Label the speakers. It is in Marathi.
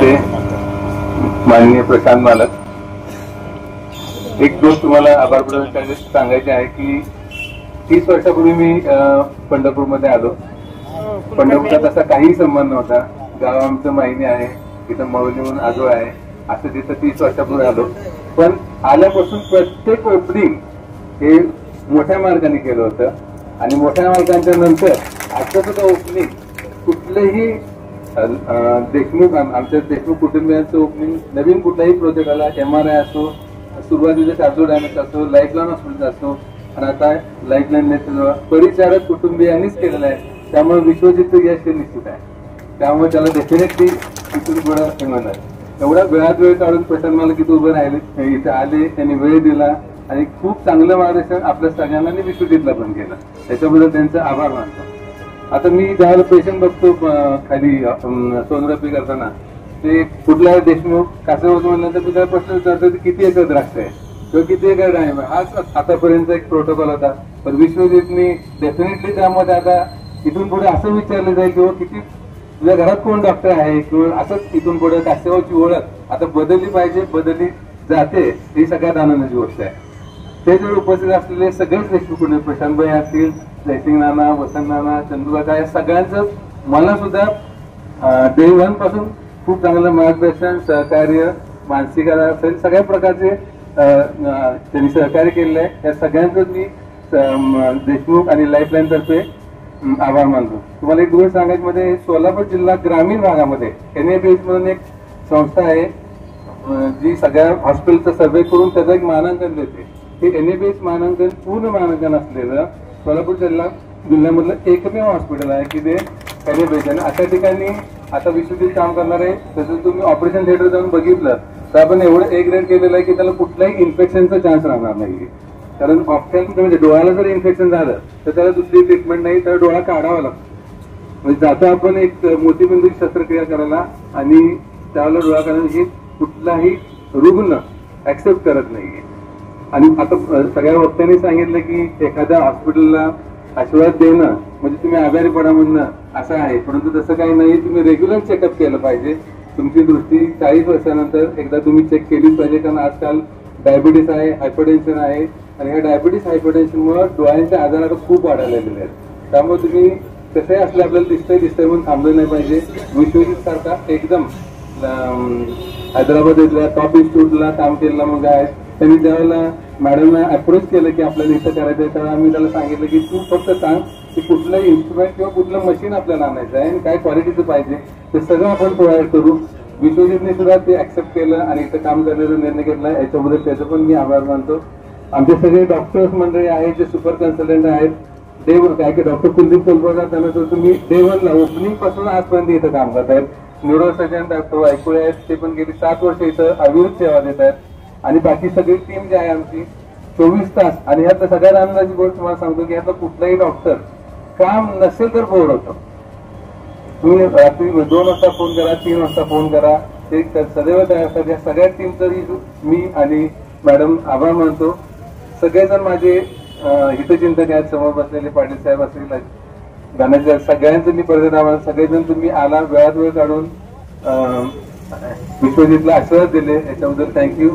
Speaker 1: नमस्ते माननीय प्रशांत मालक, एक गोष्ट तुम्हाला आभार प्रदर्शन सांगायचे आहे की 30 वर्षापूर्वी मी पंढरपूरमध्ये आलो. पंढरपूरचा तसा काही संबंध नव्हता. गाव आमचं माहिती आहे, तिथं मौली म्हणून आजोळ आहे, असं तिथं 30 वर्षापूर्वी आलो. पण आल्यापासून प्रत्येक ओपनिंग हे मोठ्या मार्गाने केलं होतं आणि मोठ्या मार्गांच्या नंतर आता सुद्धा ओपनिंग कुठलंही देशमुख आमच्या देशमुख कुटुंबियांचं ओपनिंग नवीन कुठलाही प्रोजेक्ट आला, MRI असो, सुरुवातीचा शार्दूल डायमंड असो, लाईफलाईन हॉस्पिटल असो आणि आता लाईफलाईन नेतृत्व परिचारक कुटुंबियांनीच केलेलं आहे. त्यामुळे विश्वजित यश हे निश्चित आहे. त्यामुळे त्याला डेफिनेटली इथून पुढे म्हणणार. एवढा वेळात वेळ काढून प्रशांत मला किती उभं राहिले, इथे आले, त्यांनी वेळ दिला आणि खूप चांगलं मार्गदर्शन आपल्या सगळ्यांना विश्वजितला पण केलं. त्याच्याबद्दल त्यांचा आभार मानतो. आता मी ज्यावेळेला पेशंट बघतो खाली सोनोग्राफी करताना, ते कुठला देशमुख कासेगावचं म्हणल्यानंतर मी त्याला प्रश्न विचारतो की किती एकर द्राक्ष आहे किंवा किती एकर डाळिंब आहे. हाच आतापर्यंत एक प्रोटोकॉल होता. पण विश्वजितनी डेफिनेटली त्यामध्ये आता इथून पुढे असं विचारलं जाईल किंवा किती तुझ्या घरात कोण डॉक्टर आहे किंवा असंच इथून पुढे कासेगावची ओळख आता बदलली पाहिजे, बदलली जाते, ही सगळ्यात आनंदाची गोष्ट आहे. ते जर उपस्थित असलेले सगळेच देशमुख प्रशांतभाई असतील, जयसिंग नाना, वसंत नाना, चंदूकाका, या सगळ्यांचं मला सुद्धा डे 1 पासून खूप चांगलं मार्गदर्शन, सहकार्य, मानसिक असेल, सगळ्या प्रकारचे त्यांनी सहकार्य केलेलं आहे. त्या सगळ्यांचं मी देशमुख आणि लाईफलाईन तर्फे आभार मानतो. तुम्हाला एक गोष्ट सांगायची मध्ये, सोलापूर जिल्हा ग्रामीण भागामध्ये NABH म्हणून एक संस्था आहे जी सगळ्या हॉस्पिटलचा सर्वे करून त्याचं एक मानांकन देते. हे NABH मानांकन पूर्ण मानांकन असलेलं सोलापूर जिल्ह्यामधलं एकमेव हॉस्पिटल आहे की ते NABH आहे. अशा ठिकाणी आता विश्वजित काम करणार आहे. तसं तुम्ही ऑपरेशन थिएटर जाऊन बघितलं तर आपण एवढं A ग्रेड केलेलं आहे की त्याला कुठल्याही इन्फेक्शनचा चान्स राहणार नाही. कारण म्हणजे डोळ्याला जर इन्फेक्शन झालं तर त्याला दुसरी ट्रीटमेंट नाही, तर डोळा काढावा लागतो. म्हणजे जाता आपण एक मोतीबिंदू शस्त्रक्रिया करायला आणि त्याला डोळा काढणं हे कुठलाही रुग्ण ऍक्सेप्ट करत नाहीये. आणि आता सगळ्या वक्त्यांनी सांगितलं की एखाद्या हॉस्पिटलला आशीर्वाद देणं म्हणजे तुम्ही आजारी पडा म्हणणं असं आहे, परंतु तसं काही नाही. तुम्ही रेग्युलर चेकअप केलं पाहिजे. तुमची दृष्टी 40 वर्षानंतर एकदा तुम्ही चेक केलीच पाहिजे. कारण आजकाल डायबिटीस आहे, हायपरटेन्शन आहे आणि ह्या डायबिटीस हायपरटेन्शनमुळे डोळ्यांच्या आजार आता खूप वाढायला लागलेले आहेत. त्यामुळे तुम्ही कसंही असलं आपल्याला दिसतंय म्हणून थांबलं नाही पाहिजे. विश्वजित सारखा एकदम हैदराबाद इथल्या टॉप इन्स्टिट्यूटला काम केलेला मुलगा आहे. त्यांनी त्यावेळेला मॅडमना अप्रोच केलं की आपल्याला इथं करायचं आहे. त्यावेळेला आम्ही त्याला सांगितलं की तू फक्त सांग की कुठलं इन्स्ट्रुमेंट किंवा कुठलं मशीन आपल्याला आणायचं आहे आणि काय क्वालिटीचं पाहिजे ते सगळं आपण प्रोव्हाइड करू. विश्वजितने सुद्धा ते ऍक्सेप्ट केलं आणि इथं काम करण्याचा निर्णय घेतला. याच्याबद्दल त्याचं पण मी आभार मानतो. आमचे सगळे डॉक्टर्स मंडळी आहेत, जे सुपर कन्सल्टंट आहेत, डे 1 काय की डॉक्टर कुलदीप कोलबर्गर, त्यांना तर तुम्ही डे 1ला ओपनिंग पासून आजपर्यंत इथं काम करत आहेत. न्यूरोसर्जन डॉक्टर ऐकुळे आहेत, ते पण गेली 7 वर्ष इथं अविरत सेवा देत आहेत. आणि बाकी सगळी टीम जी आहे आमची 24 तास. आणि ह्यात सगळ्यात आनंदाची गोष्ट तुम्हाला सांगतो की ह्यातला कुठलाही डॉक्टर काम नसेल तर बोर होतो. तुम्ही रात्री 2 वाजता फोन करा, 3 वाजता फोन करा, ते सदैव तयार असतात. या सगळ्या टीमचं मी आणि मॅडम आभार मानतो. सगळेजण माझे हितचिंतक आहेत, समोर बसलेले पाटील साहेब असतील, गाण्याच्या सगळ्यांचं मी परत आभार. सगळेजण तुम्ही आला, वेळात वेळ काढून विश्वजितला आशीर्वाद दिले, याच्याबद्दल थँक्यू.